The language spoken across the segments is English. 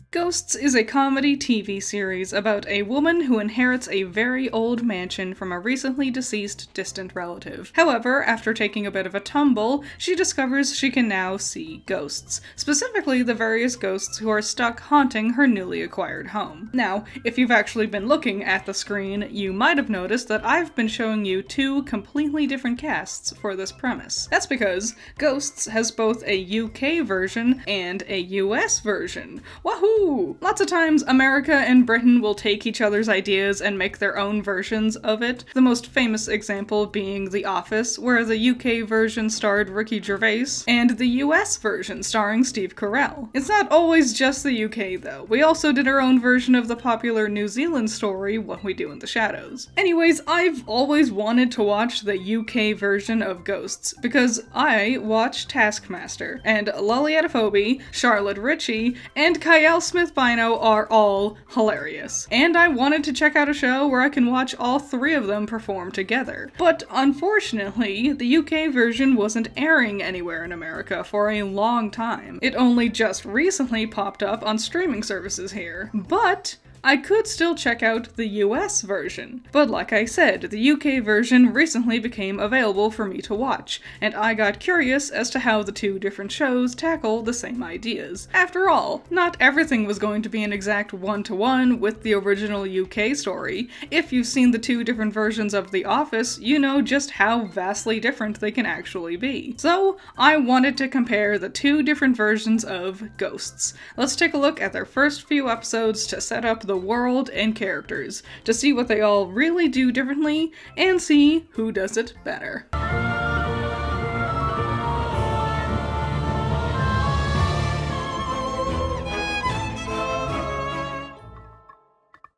Ghosts is a comedy TV series about a woman who inherits a very old mansion from a recently deceased distant relative. However, after taking a bit of a tumble, she discovers she can now see ghosts, specifically the various ghosts who are stuck haunting her newly acquired home. Now, if you've actually been looking at the screen, you might have noticed that I've been showing you two completely different casts for this premise. That's because Ghosts has both a UK version and a US version. Wahoo! Lots of times, America and Britain will take each other's ideas and make their own versions of it. The most famous example being The Office, where the UK version starred Ricky Gervais, and the US version starring Steve Carell. It's not always just the UK though. We also did our own version of the popular New Zealand story, What We Do in the Shadows. Anyways, I've always wanted to watch the UK version of Ghosts, because I watch Taskmaster, and Lolly Adefobe, Charlotte Ritchie, and Kyle Smith-Bino are all hilarious. And I wanted to check out a show where I can watch all three of them perform together. But unfortunately, the UK version wasn't airing anywhere in America for a long time. It only just recently popped up on streaming services here. But I could still check out the US version. But like I said, the UK version recently became available for me to watch, and I got curious as to how the two different shows tackle the same ideas. After all, not everything was going to be an exact one-to-one with the original UK story. If you've seen the two different versions of The Office, you know just how vastly different they can actually be. So I wanted to compare the two different versions of Ghosts. Let's take a look at their first few episodes to set up the world and characters, to see what they all really do differently, and see who does it better.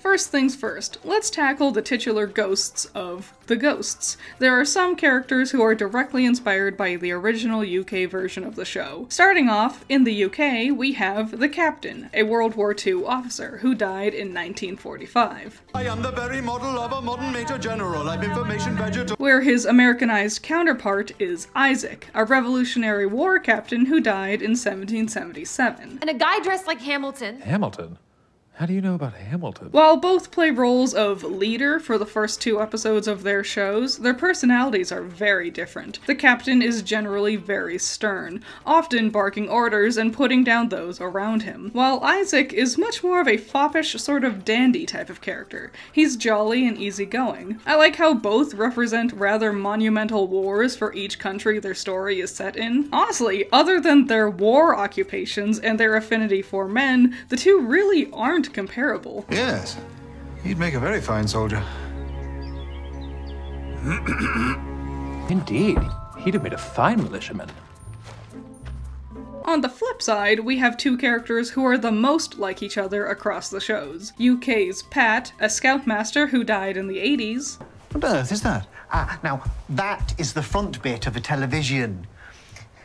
First things first, let's tackle the titular ghosts of the Ghosts. There are some characters who are directly inspired by the original UK version of the show. Starting off, in the UK, we have the Captain, a World War II officer who died in 1945. I am the very model of a modern Major General. I'm information vegetable. Where his Americanized counterpart is Isaac, a Revolutionary War captain who died in 1777. And a guy dressed like Hamilton. Hamilton? How do you know about Hamilton? While both play roles of leader for the first two episodes of their shows, their personalities are very different. The Captain is generally very stern, often barking orders and putting down those around him, while Isaac is much more of a foppish sort of dandy type of character. He's jolly and easygoing. I like how both represent rather monumental wars for each country their story is set in. Honestly, other than their war occupations and their affinity for men, the two really aren't comparable. Yes, he'd make a very fine soldier. Indeed, he'd have made a fine militiaman. On the flip side, we have two characters who are the most like each other across the shows. UK's Pat, a scoutmaster who died in the 80s. What on earth is that? Now, that is the front bit of a television.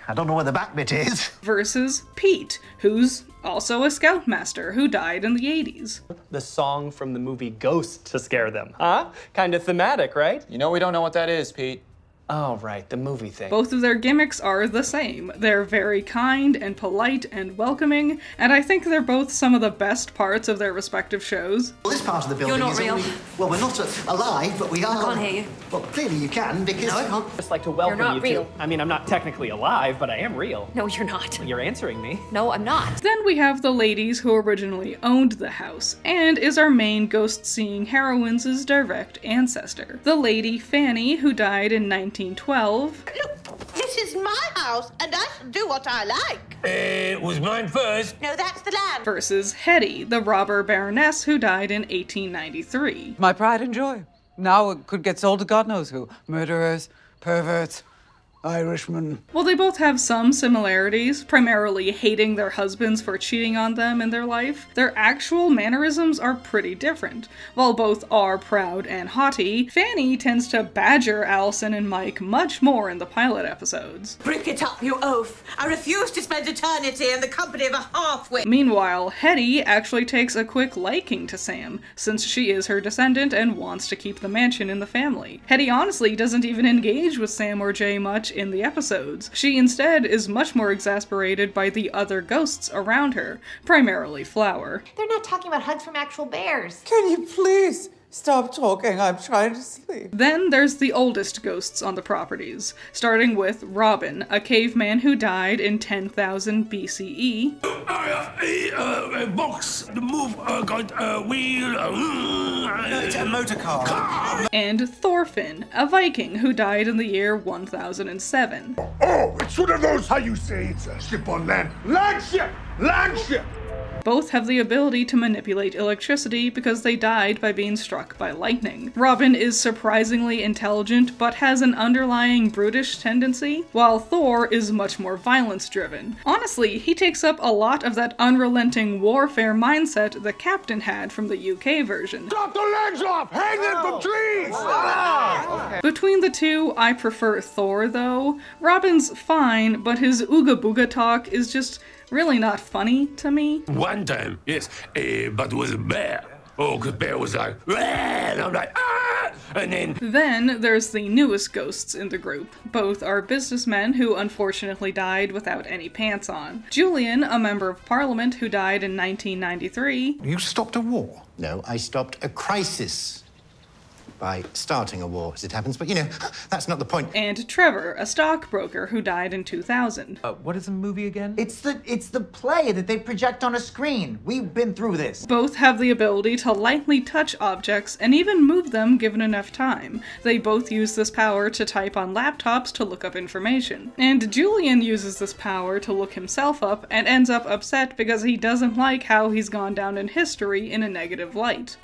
I don't know where the back bit is. Versus Pete, who's also a scoutmaster who died in the 80s. The song from the movie Ghost to scare them, huh? Kind of thematic, right? You know we don't know what that is, Pete. Oh, right, the movie thing. Both of their gimmicks are the same. They're very kind and polite and welcoming, and I think they're both some of the best parts of their respective shows. Well, this part of the building You're not is real. only... Well, we're not alive, but we are... I can't hear you. Well, clearly you can, because... No, I can't. Just like to welcome You're not you real. to... I mean, I'm not technically alive, but I am real. No, you're not. You're answering me. No, I'm not. Then we have the ladies who originally owned the house, and is our main ghost-seeing heroine's direct ancestor. The lady Fanny, who died in 1912, Look, this is my house, and I shall do what I like. It was mine first. No, that's the land. versus Hetty, the robber baroness who died in 1893. My pride and joy. Now it could get sold to God knows who. Murderers, perverts, Irishmen. While they both have some similarities, primarily hating their husbands for cheating on them in their life, their actual mannerisms are pretty different. While both are proud and haughty, Fanny tends to badger Allison and Mike much more in the pilot episodes. Break it up, you oaf. I refuse to spend eternity in the company of a halfwit. Meanwhile, Hetty actually takes a quick liking to Sam, since she is her descendant and wants to keep the mansion in the family. Hetty honestly doesn't even engage with Sam or Jay much in the episodes. She instead is much more exasperated by the other ghosts around her, primarily Flower. They're not talking about hugs from actual bears. Can you please stop talking? I'm trying to sleep. Then there's the oldest ghosts on the properties, starting with Robin, a caveman who died in 10,000 BCE. A box, the move, got a wheel. It's a motor car. And Thorfinn, a Viking who died in the year 1007. Oh, it's one of those, how you say it's a ship on land. Land ship! Land ship! Both have the ability to manipulate electricity because they died by being struck by lightning. Robin is surprisingly intelligent but has an underlying brutish tendency, while Thor is much more violence-driven. Honestly, he takes up a lot of that unrelenting warfare mindset the Captain had from the UK version. Chop the legs off! Hang them from trees! Okay. Between the two, I prefer Thor though. Robin's fine, but his ooga booga talk is just really not funny to me. One time, yes, but it was a bear. Oh, because bear was like, "Rah!" and I'm like, ah! And Then there's the newest ghosts in the group. Both are businessmen who unfortunately died without any pants on. Julian, a member of parliament who died in 1993. You stopped a war? No, I stopped a crisis by starting a war, as it happens, but you know, that's not the point. And Trevor, a stockbroker who died in 2000. What is the movie again? It's the play that they project on a screen. We've been through this. Both have the ability to lightly touch objects and even move them given enough time. They both use this power to type on laptops to look up information. And Julian uses this power to look himself up and ends up upset because he doesn't like how he's gone down in history in a negative light.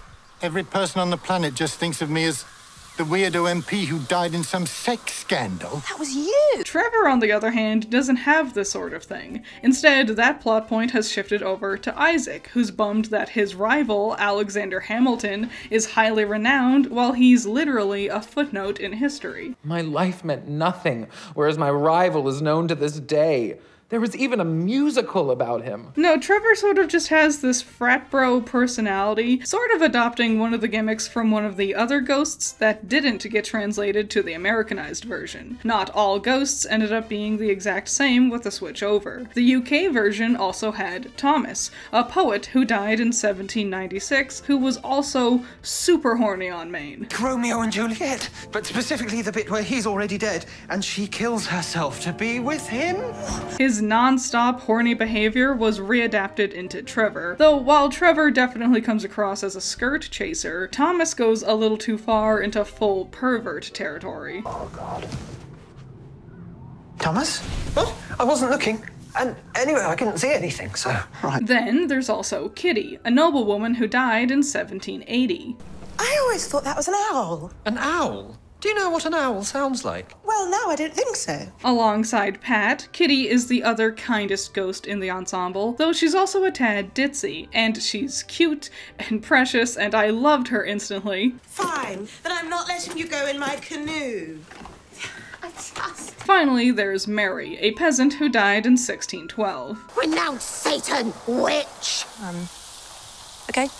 Every person on the planet just thinks of me as the weirdo MP who died in some sex scandal. That was you! Trevor, on the other hand, doesn't have this sort of thing. Instead, that plot point has shifted over to Isaac, who's bummed that his rival, Alexander Hamilton, is highly renowned while he's literally a footnote in history. My life meant nothing, whereas my rival is known to this day. There was even a musical about him. No, Trevor sort of just has this frat bro personality, sort of adopting one of the gimmicks from one of the other ghosts that didn't get translated to the Americanized version. Not all ghosts ended up being the exact same with the switch over. The UK version also had Thomas, a poet who died in 1796, who was also super horny on Maine. Romeo and Juliet, but specifically the bit where he's already dead and she kills herself to be with him. His non-stop horny behavior was readapted into Trevor, though while Trevor definitely comes across as a skirt chaser, Thomas goes a little too far into full pervert territory. Oh God. Thomas? What? I wasn't looking. And anyway, I couldn't see anything, so... Right. Then there's also Kitty, a noblewoman who died in 1780. I always thought that was an owl. An owl? Do you know what an owl sounds like? Well, no, I don't think so. Alongside Pat, Kitty is the other kindest ghost in the ensemble, though she's also a tad ditzy, and she's cute and precious, and I loved her instantly. Fine, then I'm not letting you go in my canoe. Finally, there's Mary, a peasant who died in 1612. Renounce Satan, witch! Okay.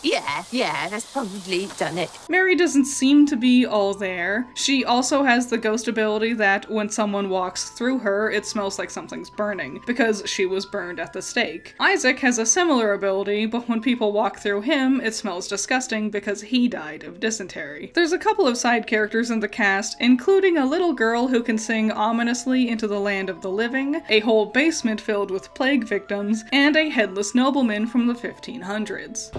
Yeah, that's probably done it. Mary doesn't seem to be all there. She also has the ghost ability that when someone walks through her, it smells like something's burning, because she was burned at the stake. Isaac has a similar ability, but when people walk through him, it smells disgusting because he died of dysentery. There's a couple of side characters in the cast, including a little girl who can sing ominously into the land of the living, a whole basement filled with plague victims, and a headless nobleman from the 1500s.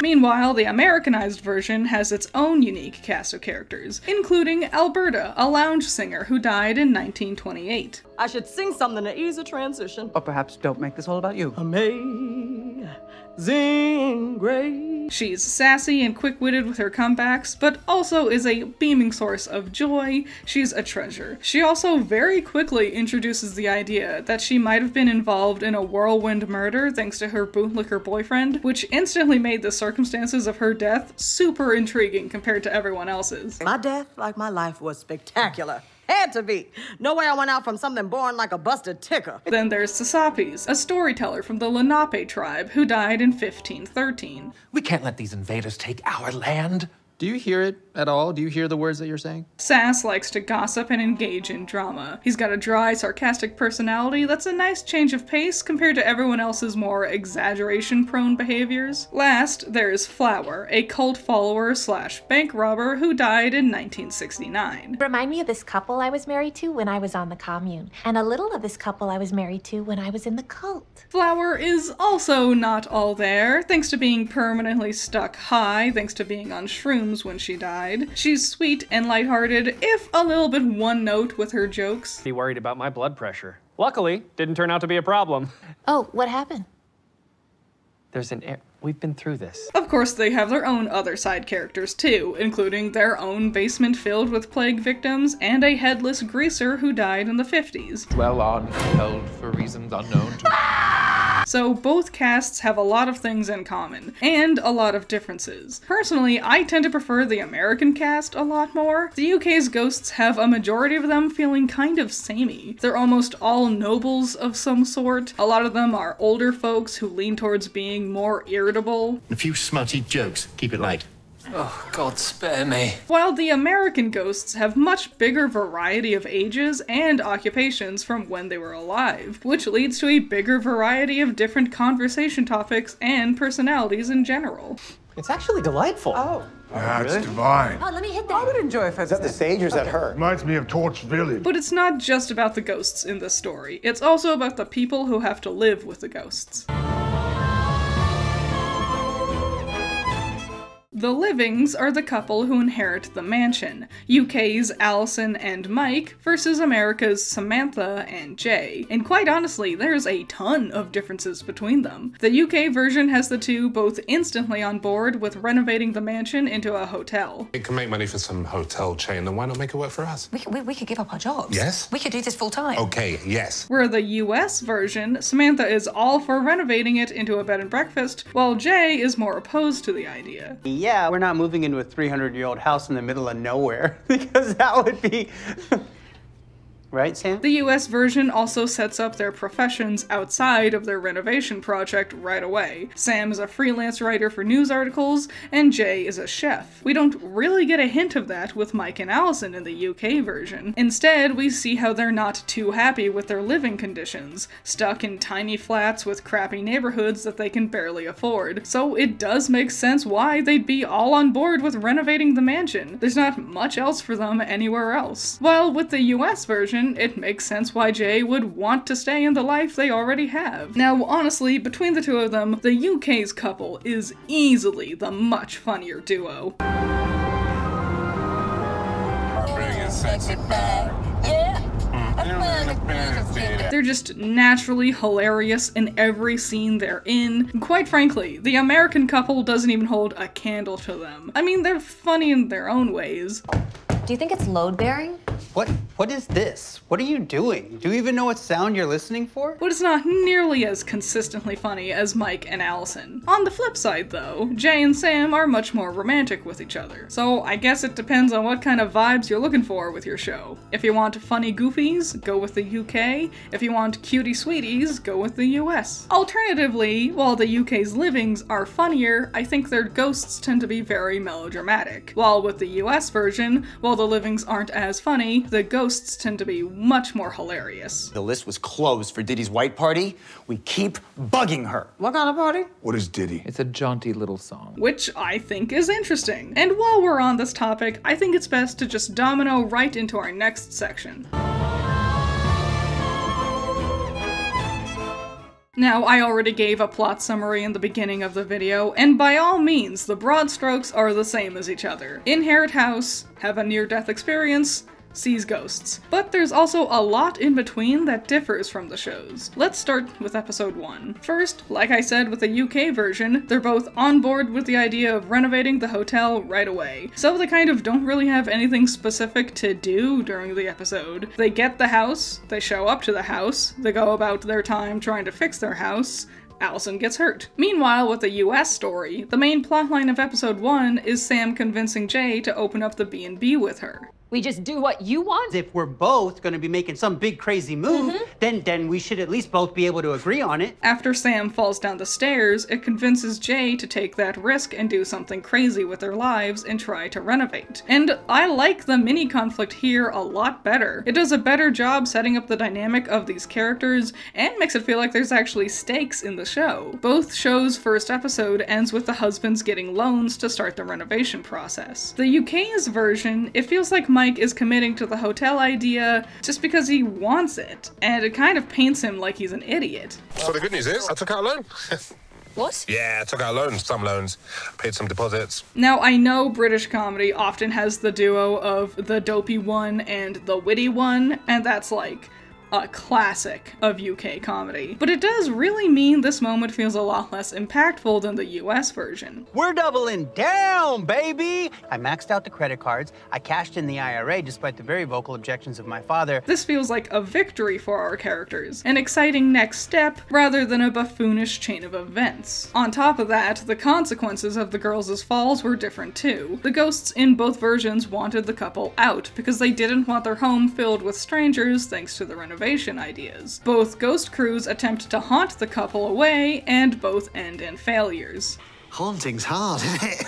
Meanwhile, the Americanized version has its own unique cast of characters, including Alberta, a lounge singer who died in 1928. I should sing something to ease the transition. Or perhaps don't make this all about you. Amazing grace. She's sassy and quick-witted with her comebacks, but also is a beaming source of joy. She's a treasure. She also very quickly introduces the idea that she might have been involved in a whirlwind murder thanks to her bootlicker boyfriend, which instantly made the circumstances of her death super intriguing compared to everyone else's. My death, like my life, was spectacular. Had to be. No way I went out from something born like a busted ticker. Then there's Sasapis, a storyteller from the Lenape tribe who died in 1513. We can't let these invaders take our land. Do you hear it at all? Do you hear the words that you're saying? Sass likes to gossip and engage in drama. He's got a dry, sarcastic personality that's a nice change of pace compared to everyone else's more exaggeration-prone behaviors. Last, there's Flower, a cult follower slash bank robber who died in 1969. Remind me of this couple I was married to when I was on the commune, and a little of this couple I was married to when I was in the cult. Flower is also not all there, thanks to being permanently stuck high, thanks to being on shrooms when she died. She's sweet and lighthearted, if a little bit one note with her jokes. Be worried about my blood pressure. Luckily, didn't turn out to be a problem. Oh, what happened? There's we've been through this. Of course, they have their own other side characters too, including their own basement filled with plague victims and a headless greaser who died in the 50s. Well on, held for reasons unknown to So both casts have a lot of things in common, and a lot of differences. Personally, I tend to prefer the American cast a lot more. The UK's ghosts have a majority of them feeling kind of samey. They're almost all nobles of some sort. A lot of them are older folks who lean towards being more irritable. A few smutty jokes. Keep it light. Oh, God spare me. While the American ghosts have much bigger variety of ages and occupations from when they were alive, which leads to a bigger variety of different conversation topics and personalities in general. It's actually delightful. Oh. That's divine. Oh, let me hit that. I would enjoy if it's... Is that the sage or is that her? Reminds me of Torch Village. But it's not just about the ghosts in this story. It's also about the people who have to live with the ghosts. The Livings are the couple who inherit the mansion, UK's Allison and Mike versus America's Samantha and Jay. And quite honestly, there's a ton of differences between them. The UK version has the two both instantly on board with renovating the mansion into a hotel. It can make money for some hotel chain, then why not make it work for us? We could give up our jobs. Yes? We could do this full time. Okay, yes. Where the US version, Samantha is all for renovating it into a bed and breakfast, while Jay is more opposed to the idea. Yeah, we're not moving into a 300-year-old house in the middle of nowhere, because that would be... Right, Sam? The US version also sets up their professions outside of their renovation project right away. Sam is a freelance writer for news articles, and Jay is a chef. We don't really get a hint of that with Mike and Allison in the UK version. Instead, we see how they're not too happy with their living conditions, stuck in tiny flats with crappy neighborhoods that they can barely afford. So it does make sense why they'd be all on board with renovating the mansion. There's not much else for them anywhere else. While with the US version, it makes sense why Jay would want to stay in the life they already have. Now, honestly, between the two of them, the UK's couple is easily the much funnier duo. They're just naturally hilarious in every scene they're in. Quite frankly, the American couple doesn't even hold a candle to them. I mean, they're funny in their own ways. Do you think it's load-bearing? What is this? What are you doing? Do you even know what sound you're listening for? But it's not nearly as consistently funny as Mike and Allison. On the flip side, though, Jay and Sam are much more romantic with each other. So I guess it depends on what kind of vibes you're looking for with your show. If you want funny goofies, go with the UK. If you want cutie sweeties, go with the US. Alternatively, while the UK's livings are funnier, I think their ghosts tend to be very melodramatic. While with the US version, while the livings aren't as funny, the ghosts tend to be much more hilarious. The list was closed for Diddy's white party. We keep bugging her. What kind of party? What is Diddy? It's a jaunty little song. Which I think is interesting. And while we're on this topic, I think it's best to just domino right into our next section. Now, I already gave a plot summary in the beginning of the video, and by all means, the broad strokes are the same as each other. Inherit house, have a near-death experience, sees ghosts. But there's also a lot in between that differs from the shows. Let's start with episode 1. First, like I said with the UK version, they're both on board with the idea of renovating the hotel right away. So they kind of don't really have anything specific to do during the episode. They get the house, they show up to the house, they go about their time trying to fix their house, Allison gets hurt. Meanwhile, with the US story, the main plotline of episode 1 is Sam convincing Jay to open up the B&B with her. We just do what you want? If we're both going to be making some big crazy move, then we should at least both be able to agree on it. After Sam falls down the stairs, it convinces Jay to take that risk and do something crazy with their lives and try to renovate. And I like the mini conflict here a lot better. It does a better job setting up the dynamic of these characters and makes it feel like there's actually stakes in the show. Both shows' first episode ends with the husbands getting loans to start the renovation process. The UK's version, it feels like Mike is committing to the hotel idea just because he wants it, and it kind of paints him like he's an idiot. So the good news is, I took out a loan. What? Yeah, I took out loans, some loans, paid some deposits. Now, I know British comedy often has the duo of the dopey one and the witty one, and that's like a classic of UK comedy. But it does really mean this moment feels a lot less impactful than the US version. We're doubling down, baby! I maxed out the credit cards. I cashed in the IRA despite the very vocal objections of my father. This feels like a victory for our characters, an exciting next step rather than a buffoonish chain of events. On top of that, the consequences of the girls' falls were different too. The ghosts in both versions wanted the couple out because they didn't want their home filled with strangers thanks to the renovation ideas. Both ghost crews attempt to haunt the couple away, and both end in failures. Haunting's hard, isn't it?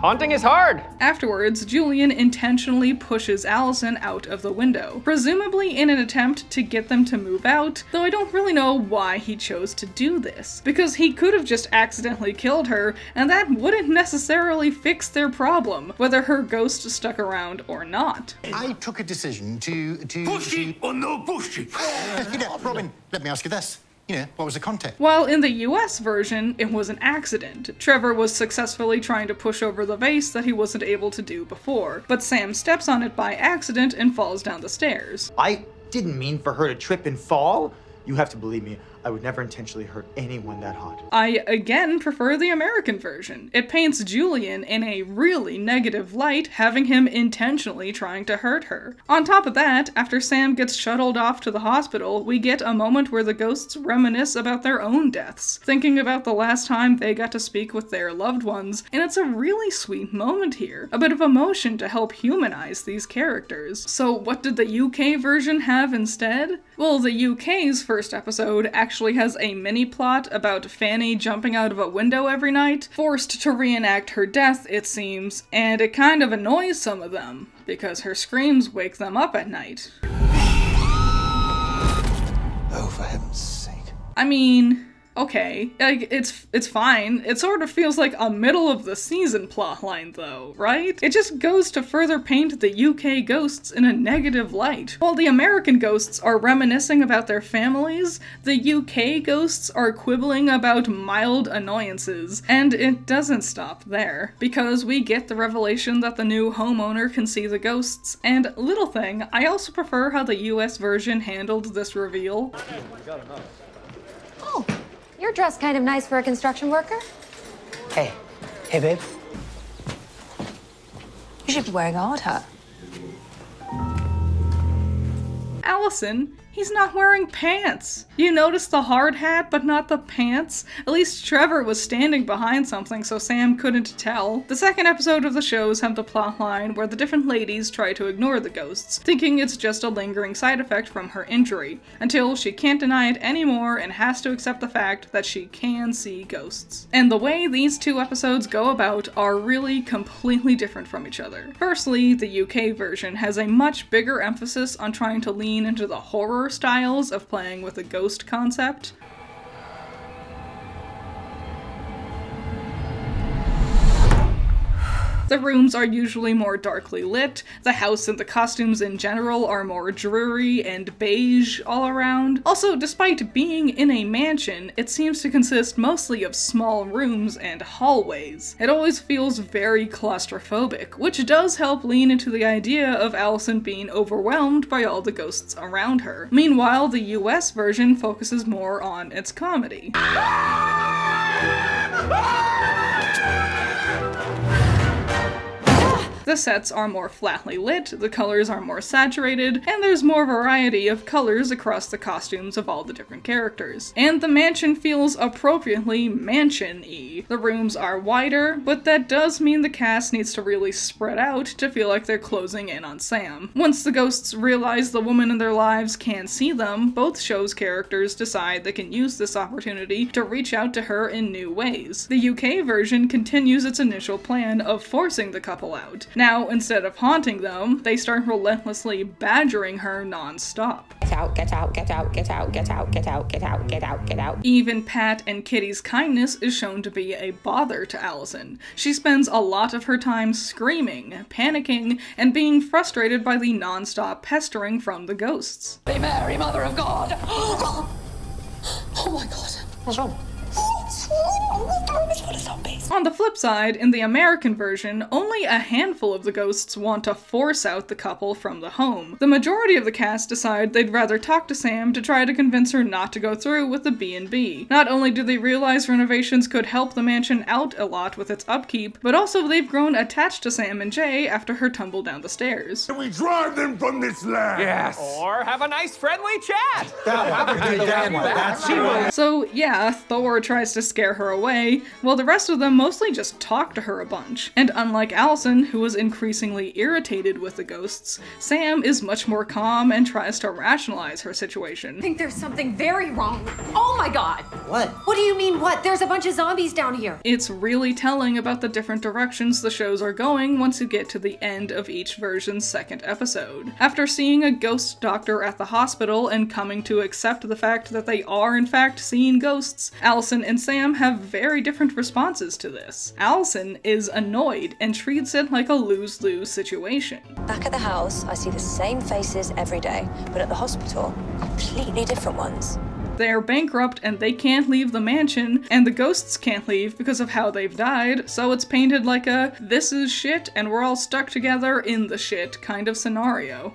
Haunting is hard! Afterwards, Julian intentionally pushes Allison out of the window, presumably in an attempt to get them to move out, though I don't really know why he chose to do this, because he could have just accidentally killed her, and that wouldn't necessarily fix their problem, whether her ghost stuck around or not. I took a decision to... Pushy or no pushy? Robin, let me ask you this. What was the context? While in the US version, it was an accident. Trevor was successfully trying to push over the vase that he wasn't able to do before, but Sam steps on it by accident and falls down the stairs. I didn't mean for her to trip and fall. You have to believe me, I would never intentionally hurt anyone that hard. I, again, prefer the American version. It paints Julian in a really negative light, having him intentionally trying to hurt her. On top of that, after Sam gets shuttled off to the hospital, we get a moment where the ghosts reminisce about their own deaths, thinking about the last time they got to speak with their loved ones, and it's a really sweet moment here. A bit of emotion to help humanize these characters. So what did the UK version have instead? Well, the UK's first episode actually has a mini-plot about Fanny jumping out of a window every night, forced to reenact her death, it seems, and it kind of annoys some of them, because her screams wake them up at night. Oh, for heaven's sake. I mean, okay, like, it's fine. It sort of feels like a middle-of-the-season plotline, though, right? It just goes to further paint the UK ghosts in a negative light. While the American ghosts are reminiscing about their families, the UK ghosts are quibbling about mild annoyances, and it doesn't stop there, because we get the revelation that the new homeowner can see the ghosts, and little thing, I also prefer how the US version handled this reveal. Oh. You're dressed kind of nice for a construction worker. Hey, babe. You should be wearing a hard hat. Allison, he's not wearing pants. You notice the hard hat, but not the pants? At least Trevor was standing behind something, so Sam couldn't tell. The second episode of the shows have the plotline where the different ladies try to ignore the ghosts, thinking it's just a lingering side effect from her injury, until she can't deny it anymore and has to accept the fact that she can see ghosts. And the way these two episodes go about are really completely different from each other. Firstly, the UK version has a much bigger emphasis on trying to lean into the horror styles of playing with a ghost concept. The rooms are usually more darkly lit, the house and the costumes in general are more dreary and beige all around. Also, despite being in a mansion, it seems to consist mostly of small rooms and hallways. It always feels very claustrophobic, which does help lean into the idea of Allison being overwhelmed by all the ghosts around her. Meanwhile, the US version focuses more on its comedy. The sets are more flatly lit, the colors are more saturated, and there's more variety of colors across the costumes of all the different characters. And the mansion feels appropriately mansion-y. The rooms are wider, but that does mean the cast needs to really spread out to feel like they're closing in on Sam. Once the ghosts realize the woman in their lives can't see them, both shows' characters decide they can use this opportunity to reach out to her in new ways. The UK version continues its initial plan of forcing the couple out. Now, instead of haunting them, they start relentlessly badgering her non-stop. Get out, get out, get out, get out, get out, get out, get out, get out, get out. Even Pat and Kitty's kindness is shown to be a bother to Allison. She spends a lot of her time screaming, panicking, and being frustrated by the non-stop pestering from the ghosts. Be Mary, Mother of God! Oh my God. What's wrong? On the flip side, in the American version, only a handful of the ghosts want to force out the couple from the home. The majority of the cast decide they'd rather talk to Sam to try to convince her not to go through with the B&B. Not only do they realize renovations could help the mansion out a lot with its upkeep, but also they've grown attached to Sam and Jay after her tumble down the stairs. We drive them from this land! Yes! Or have a nice friendly chat! So yeah, Thor tries to scare her away, while the rest of them mostly just talk to her a bunch. And unlike Allison, who was increasingly irritated with the ghosts, Sam is much more calm and tries to rationalize her situation. I think there's something very wrong. Oh my God! What? What do you mean what? There's a bunch of zombies down here. It's really telling about the different directions the shows are going once you get to the end of each version's second episode. After seeing a ghost doctor at the hospital and coming to accept the fact that they are in fact seeing ghosts, Allison and Sam have very different responses to this. Allison is annoyed and treats it like a lose-lose situation. Back at the house, I see the same faces every day, but at the hospital, completely different ones. They're bankrupt and they can't leave the mansion, and the ghosts can't leave because of how they've died, so it's painted like a this is shit and we're all stuck together in the shit kind of scenario.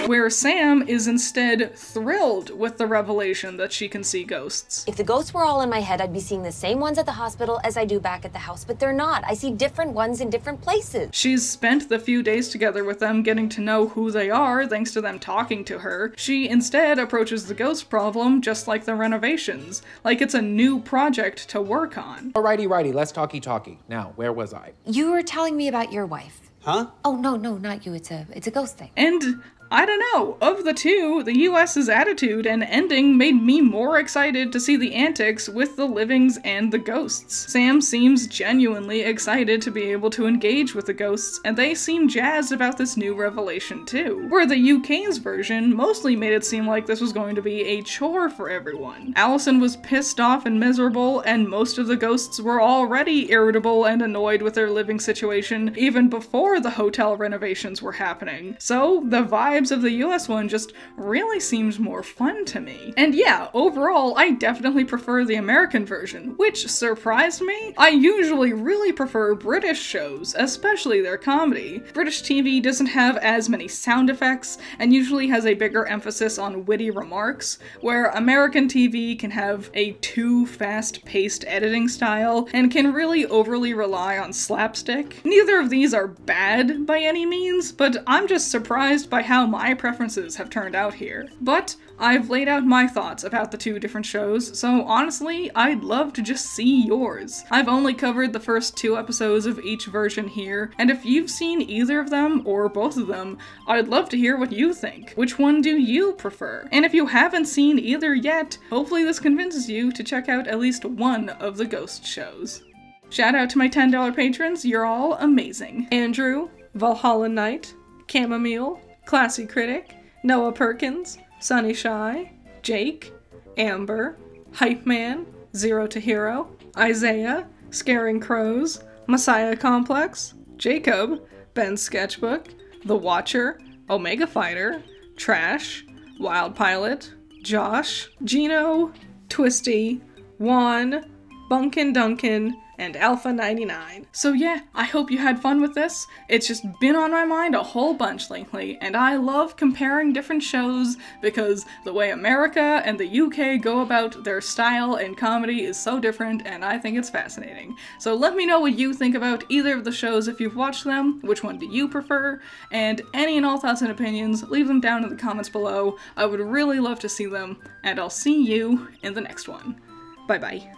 Where Sam is instead thrilled with the revelation that she can see ghosts. If the ghosts were all in my head, I'd be seeing the same ones at the hospital as I do back at the house, but they're not. I see different ones in different places. She's spent the few days together with them getting to know who they are thanks to them talking to her. She instead approaches the ghost problem just like the renovations, like it's a new project to work on. Alrighty, let's talkie. Now, where was I? You were telling me about your wife. Huh? Oh, no, not you. It's a ghost thing. And I don't know, of the two, the US's attitude and ending made me more excited to see the antics with the livings and the ghosts. Sam seems genuinely excited to be able to engage with the ghosts, and they seem jazzed about this new revelation too. Where the UK's version mostly made it seem like this was going to be a chore for everyone. Allison was pissed off and miserable, and most of the ghosts were already irritable and annoyed with their living situation even before the hotel renovations were happening. So the vibes of the US one just really seems more fun to me. And yeah, overall, I definitely prefer the American version, which surprised me. I usually really prefer British shows, especially their comedy. British TV doesn't have as many sound effects and usually has a bigger emphasis on witty remarks, where American TV can have a too fast-paced editing style and can really overly rely on slapstick. Neither of these are bad by any means, but I'm just surprised by how my preferences have turned out here. But I've laid out my thoughts about the two different shows, so honestly, I'd love to just see yours. I've only covered the first 2 episodes of each version here, and if you've seen either of them, or both of them, I'd love to hear what you think. Which one do you prefer? And if you haven't seen either yet, hopefully this convinces you to check out at least one of the ghost shows. Shout out to my $10 patrons, you're all amazing. Andrew, Valhalla Knight, Chamomile, Classy Critic, Noah Perkins, Sunny Shy, Jake, Amber, Hype Man, Zero to Hero, Isaiah, Scaring Crows, Messiah Complex, Jacob, Ben's Sketchbook, The Watcher, Omega Fighter, Trash, Wild Pilot, Josh, Gino, Twisty, Juan, Bunkin Duncan, and Alpha 99. So yeah, I hope you had fun with this. It's just been on my mind a whole bunch lately, and I love comparing different shows because the way America and the UK go about their style and comedy is so different, and I think it's fascinating. So let me know what you think about either of the shows if you've watched them, which one do you prefer, and any and all thoughts and opinions, leave them down in the comments below. I would really love to see them, and I'll see you in the next one. Bye bye.